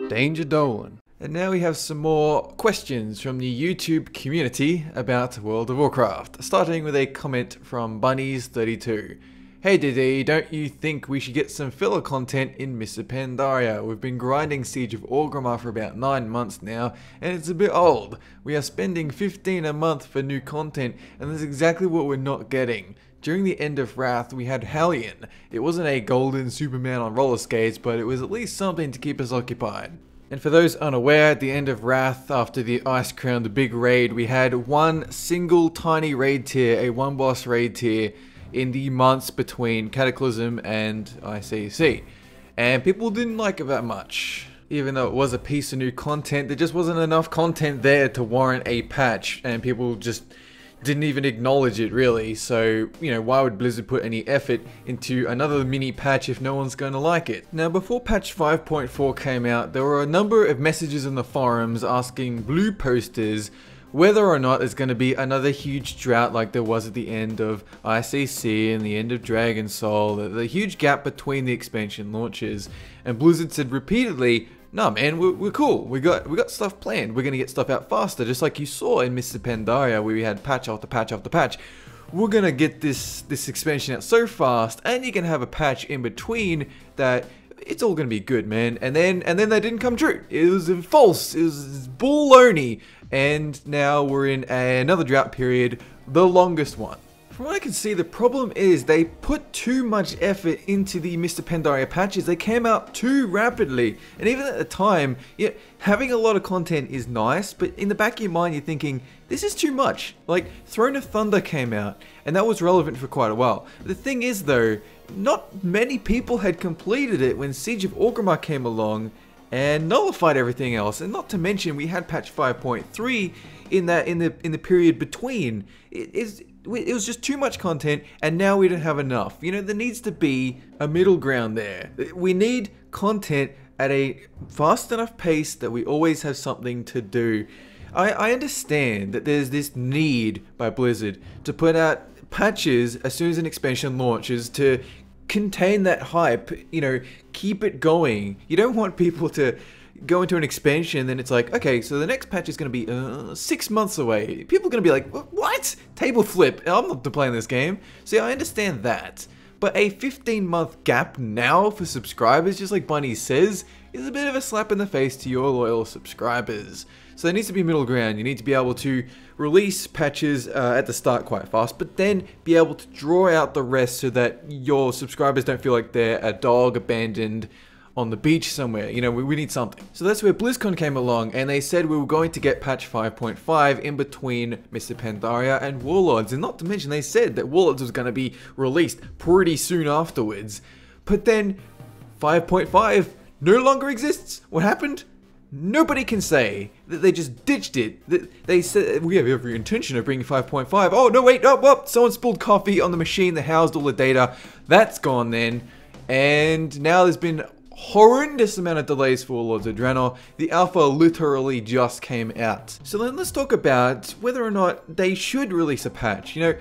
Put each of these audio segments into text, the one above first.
Danger Dolan. And now we have some more questions from the YouTube community about World of Warcraft, starting with a comment from Bunnies32. Hey DD, don't you think we should get some filler content in Mists of Pandaria? We've been grinding Siege of Orgrimmar for about 9 months now, and it's a bit old. We are spending 15 a month for new content, and that's exactly what we're not getting. During the End of Wrath, we had Hellion. It wasn't a golden Superman on roller skates, but it was at least something to keep us occupied. And for those unaware, at the End of Wrath, after the Ice Crown, the big raid, we had one single tiny raid tier, a one boss raid tier, in the months between Cataclysm and ICC. And people didn't like it that much. Even though it was a piece of new content, there just wasn't enough content there to warrant a patch, and people just didn't even acknowledge it really. So, you know, why would Blizzard put any effort into another mini patch if no one's going to like it? Now, before patch 5.4 came out, there were a number of messages in the forums asking blue posters whether or not there's going to be another huge drought like there was at the end of ICC and the end of Dragon Soul, the huge gap between the expansion launches. And Blizzard said repeatedly, "No man, we're cool. We got stuff planned. We're gonna get stuff out faster, just like you saw in Mists of Pandaria, where we had patch after patch after patch. We're gonna get this expansion out so fast, and you can have a patch in between that it's all gonna be good, man." And then that didn't come true. It was false. It was baloney. And now we're in another drought period, the longest one. From what I can see, the problem is they put too much effort into the Mists of Pandaria patches. They came out too rapidly, and even at the time, yeah, having a lot of content is nice, but in the back of your mind you're thinking, this is too much. Like, Throne of Thunder came out, and that was relevant for quite a while. The thing is though, not many people had completed it when Siege of Orgrimmar came along and nullified everything else. And not to mention, we had patch 5.3 in the period between. It was just too much content, and now we don't have enough. You know, there needs to be a middle ground there. We need content at a fast enough pace that we always have something to do. I understand that there's this need by Blizzard to put out patches as soon as an expansion launches to contain that hype, you know, keep it going. You don't want people to go into an expansion, then it's like, okay, so the next patch is going to be 6 months away. People are going to be like, what? Table flip. I'm not playing this game. See, I understand that. But a 15-month gap now for subscribers, just like Bunny says, is a bit of a slap in the face to your loyal subscribers. So there needs to be middle ground. You need to be able to release patches at the start quite fast, but then be able to draw out the rest so that your subscribers don't feel like they're a dog abandoned on the beach somewhere. You know, we need something. So that's where BlizzCon came along, and they said we were going to get patch 5.5 in between Mists of Pandaria and Warlords. And not to mention, they said that Warlords was going to be released pretty soon afterwards. But then 5.5 no longer exists. What happened? Nobody can say that they just ditched it. They said, we have every intention of bringing 5.5. Oh, no, wait, oh, someone spilled coffee on the machine that housed all the data. That's gone then. And now there's been horrendous amount of delays for Warlords of Draenor. The alpha literally just came out. So then let's talk about whether or not they should release a patch. You know,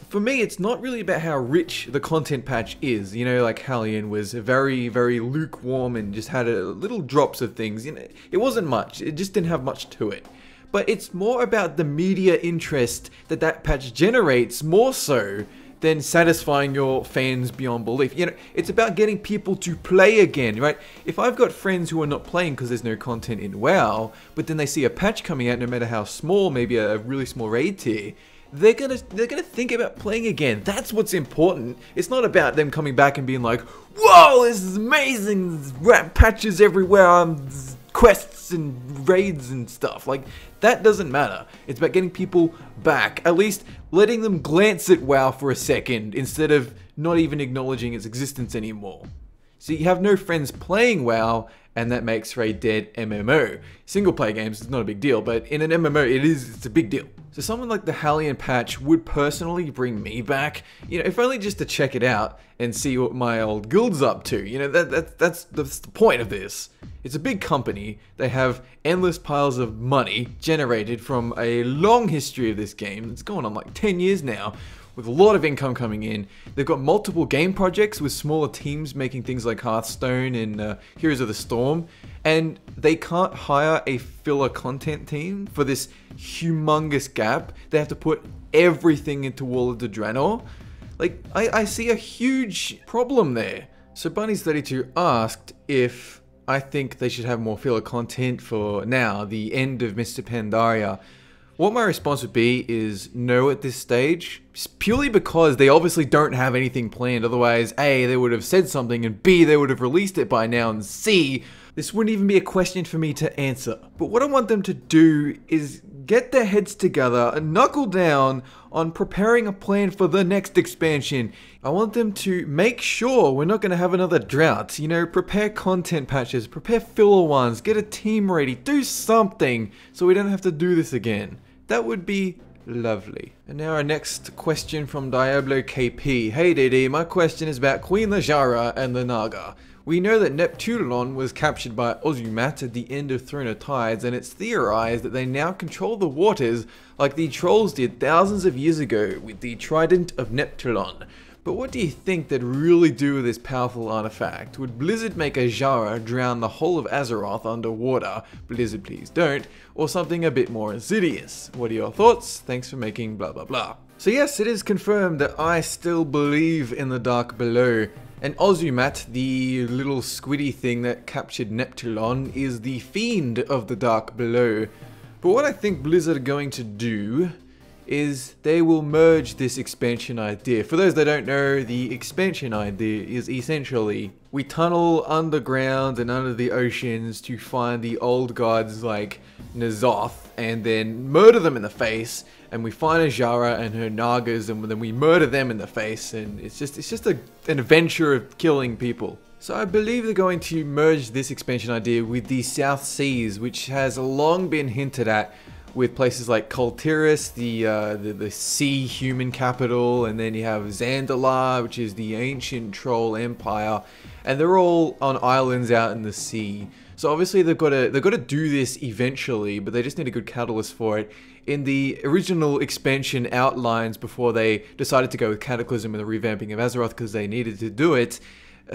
for me, it's not really about how rich the content patch is. You know, like Hellion was very, very lukewarm and just had little drops of things. You know, it wasn't much. It just didn't have much to it. But it's more about the media interest that patch generates, more so than satisfying your fans beyond belief. You know, it's about getting people to play again, right? If I've got friends who are not playing because there's no content in WoW, but then they see a patch coming out, no matter how small, maybe a really small raid tier, they're gonna think about playing again. That's what's important. It's not about them coming back and being like, whoa, this is amazing, there's patches everywhere, quests and raids and stuff. Like, that doesn't matter. It's about getting people back, at least letting them glance at WoW for a second instead of not even acknowledging its existence anymore. So you have no friends playing WoW, and that makes for a dead MMO. Single player games is not a big deal, but in an MMO it's a big deal. So something like the Hellion patch would personally bring me back, you know, if only just to check it out and see what my old guild's up to. You know, that's the point of this. It's a big company. They have endless piles of money generated from a long history of this game. It's going on like 10 years now. with a lot of income coming in. They've got multiple game projects with smaller teams making things like Hearthstone and Heroes of the Storm, and they can't hire a filler content team for this humongous gap. They have to put everything into Warlords of Draenor. Like, I see a huge problem there. So Bunnies32 asked if I think they should have more filler content for now, the end of Mr. Pandaria. What my response would be is no at this stage, purely because they obviously don't have anything planned. Otherwise, A, they would have said something, and B, they would have released it by now, and C, this wouldn't even be a question for me to answer. But what I want them to do is get their heads together and knuckle down on preparing a plan for the next expansion. I want them to make sure we're not going to have another drought. You know, prepare content patches, prepare filler ones, get a team ready, do something so we don't have to do this again. That would be lovely. And now our next question from Diablo KP. Hey DD, my question is about Queen Azshara and the Naga. We know that Neptulon was captured by Ozumat at the end of Throne of Tides, and it's theorized that they now control the waters like the trolls did thousands of years ago with the Trident of Neptulon. But what do you think they'd really do with this powerful artifact? Would Blizzard make Azshara drown the whole of Azeroth underwater? Blizzard please don't. Or something a bit more insidious? What are your thoughts? Thanks for making blah blah blah. So yes, it is confirmed that I still believe in the dark below. And Ozumat, the little squiddy thing that captured Neptulon, is the fiend of the dark below. But what I think Blizzard are going to do is they will merge this expansion idea. For those that don't know, the expansion idea is essentially we tunnel underground and under the oceans to find the old gods like N'Zoth and then murder them in the face, and we find Azshara and her Nagas and then we murder them in the face, and it's just an adventure of killing people. So I believe they're going to merge this expansion idea with the South Seas, which has long been hinted at with places like Kultiris, the sea human capital, and then you have Zandalar, which is the ancient troll empire, and they're all on islands out in the sea. So obviously they've got to do this eventually, but they just need a good catalyst for it. In the original expansion outlines before they decided to go with Cataclysm and the revamping of Azeroth because they needed to do it,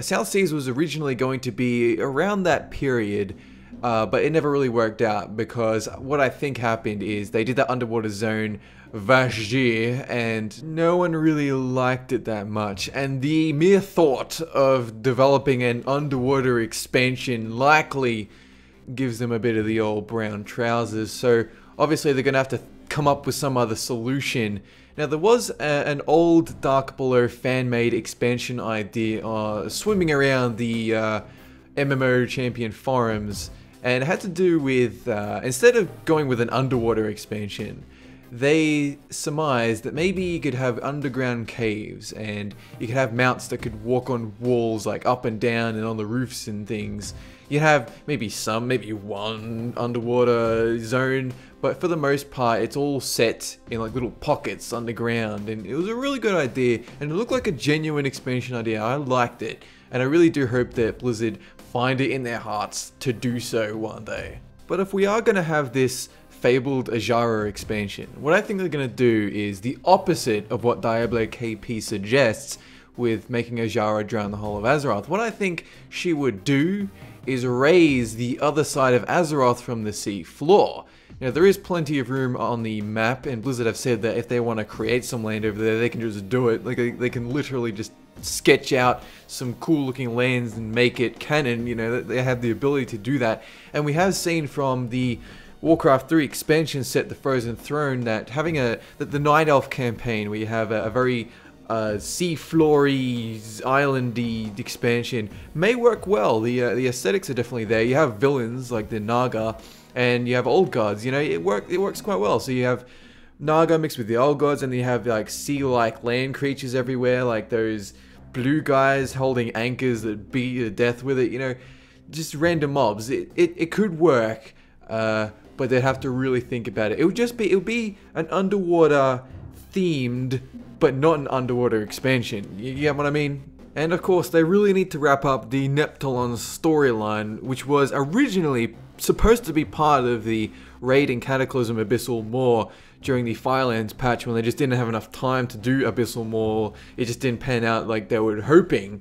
South Seas was originally going to be around that period. But it never really worked out because what I think happened is they did that underwater zone Vashjir and no one really liked it that much, and the mere thought of developing an underwater expansion likely gives them a bit of the old brown trousers. So obviously they're gonna have to come up with some other solution. Now there was an old Dark Below fan-made expansion idea swimming around the MMO Champion forums. And it had to do with, instead of going with an underwater expansion, they surmised that maybe you could have underground caves and you could have mounts that could walk on walls like up and down and on the roofs and things. You'd have maybe one underwater zone, but for the most part it's all set in like little pockets underground, and it was a really good idea and it looked like a genuine expansion idea. I liked it, and I really do hope that Blizzard find it in their hearts to do so one day. But if we are going to have this fabled Azshara expansion, what I think they're going to do is the opposite of what Diablo KP suggests with making Azshara drown the whole of Azeroth. What I think she would do is raise the other side of Azeroth from the sea floor. Now there is plenty of room on the map, and Blizzard have said that if they want to create some land over there, they can just do it. Like they can literally just sketch out some cool looking lands and make it canon. You know, they have the ability to do that. And we have seen from the Warcraft 3 expansion set, The Frozen Throne, that having the Night Elf campaign where you have a very sea-floory, islandy expansion may work well. The aesthetics are definitely there. You have villains like the Naga, and you have old gods. You know, it works quite well. So you have Naga mixed with the old gods, and you have like sea-like land creatures everywhere, like those blue guys holding anchors that beat you to death with it. You know, just random mobs. It could work, but they'd have to really think about it. It would be an underwater themed, but not an underwater expansion. You get what I mean? And of course, they really need to wrap up the Neptulon storyline, which was originally supposed to be part of the Raid and Cataclysm Abyssal Maw during the Firelands patch when they just didn't have enough time to do Abyssal Maw. It just didn't pan out like they were hoping.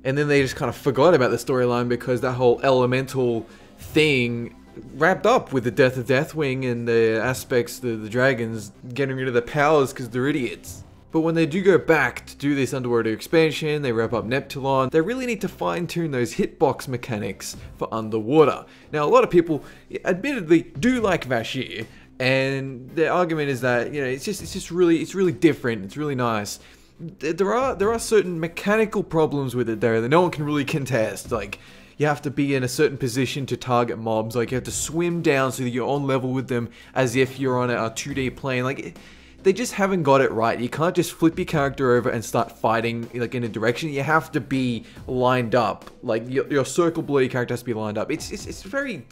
And then they just kind of forgot about the storyline because that whole elemental thing wrapped up with the death of Deathwing and the aspects, the dragons getting rid of their powers because they're idiots. But when they do go back to do this underwater expansion, they wrap up Neptulon, they really need to fine-tune those hitbox mechanics for underwater. Now, a lot of people, admittedly, do like Vashj'ir, and their argument is that, you know, it's really different, it's really nice. There are certain mechanical problems with it there that no one can really contest. Like, you have to be in a certain position to target mobs, like you have to swim down so that you're on level with them as if you're on a 2D plane. Like, they just haven't got it right. You can't just flip your character over and start fighting like in a direction. You have to be lined up. Like your circle below your character has to be lined up. It's very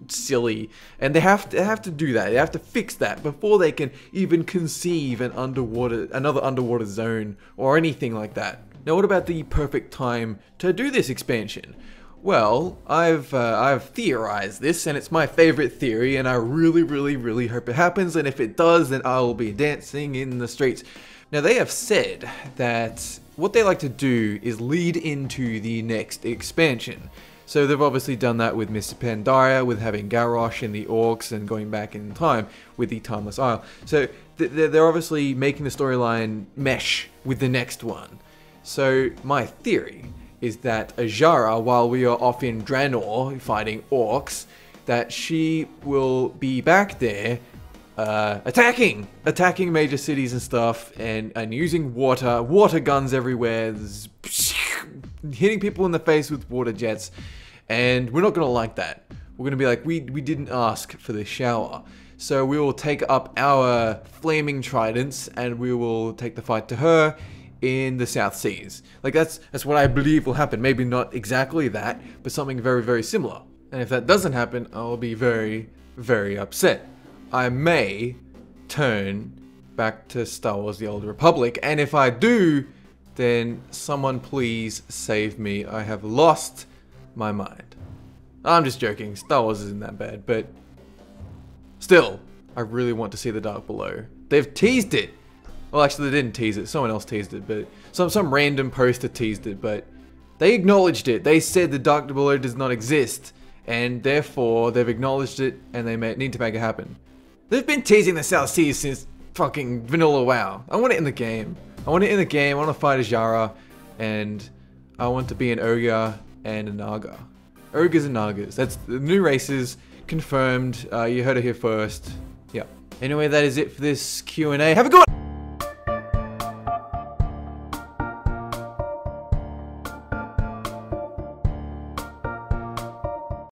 silly, and they have to do that. They have to fix that before they can even conceive another underwater zone or anything like that. Now, what about the perfect time to do this expansion? Well, I've theorized this, and it's my favorite theory, and I really hope it happens, and if it does, then I'll be dancing in the streets. Now, they have said that what they like to do is lead into the next expansion. So they've obviously done that with Mr. Pandaria, with having Garrosh and the Orcs, and going back in time with the Timeless Isle. So they're obviously making the storyline mesh with the next one. So my theory is that Azshara, while we are off in Draenor fighting orcs, that she will be back there attacking major cities and stuff, and using water guns everywhere, hitting people in the face with water jets, and we're not gonna like that. We're gonna be like, we didn't ask for this shower. So we will take up our flaming tridents and we will take the fight to her in the South Seas. Like that's what I believe will happen. Maybe not exactly that, but something very similar. And if that doesn't happen, I'll be very upset. I may turn back to Star Wars: The Old Republic, and if I do, then someone please save me. I have lost my mind. I'm just joking. Star Wars isn't that bad, but still, I really want to see the Dark Below. They've teased it. Well, actually, they didn't tease it. Someone else teased it, but some random poster teased it. But they acknowledged it. They said the Dark Below does not exist, and therefore they've acknowledged it, and they need to make it happen. They've been teasing the South Seas since fucking vanilla WoW. I want it in the game. I want to fight Azshara, and I want to be an ogre and a Naga. Ogres and Nagas. That's the new races confirmed. You heard it here first. Yeah. Anyway, that is it for this Q&A. Have a good one!